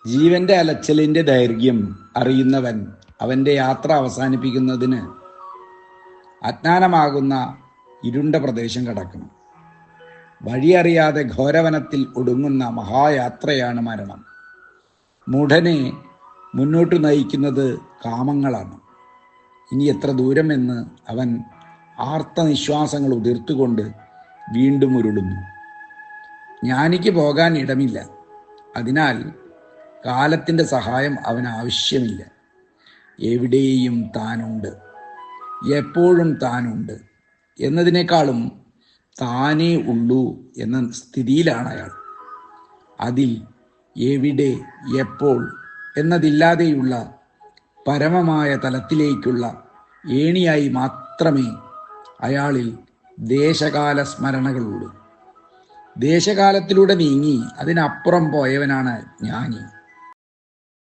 ജീവന്റെ അലച്ചിലിന്റെ ദൈർഘ്യം അറിയുന്നവൻ അവന്റെ യാത്ര അവസാനിപ്പിക്കുന്നതിന് അജ്ഞാനമാകുന്ന ഇരുണ്ട പ്രദേശം കടക്കണം. വഴിയറിയാതെ ഘോരവനത്തിൽ ഒടുങ്ങുന്ന മഹായാത്രയാണ് മരണം. മൂഢനെ മുന്നോട്ട് നയിക്കുന്നത് കാമങ്ങളാണ്. ഇനി എത്ര ദൂരമെന്ന് അവൻ ആർത്തനിശ്വാസങ്ങൾ ഉതിർത്തുകൊണ്ട് വീണ്ടും ഉരുളുന്നു. ജ്ഞാനിക്ക് പോകാൻ ഇടമില്ല. അതിനാൽ കാലത്തിൻ്റെ സഹായം അവന് ആവശ്യമില്ല. എവിടെയും താനുണ്ട്, എപ്പോഴും താനുണ്ട് എന്നതിനേക്കാളും താനേ ഉള്ളൂ എന്ന സ്ഥിതിയിലാണ് അയാൾ. അതിൽ എവിടെ, എപ്പോൾ എന്നതില്ലാതെയുള്ള പരമമായ തലത്തിലേക്കുള്ള ഏണിയായി മാത്രമേ അയാളിൽ ദേശകാല സ്മരണകളുള്ളൂ. ദേശകാലത്തിലൂടെ നീങ്ങി അതിനപ്പുറം പോയവനാണ് ജ്ഞാനി.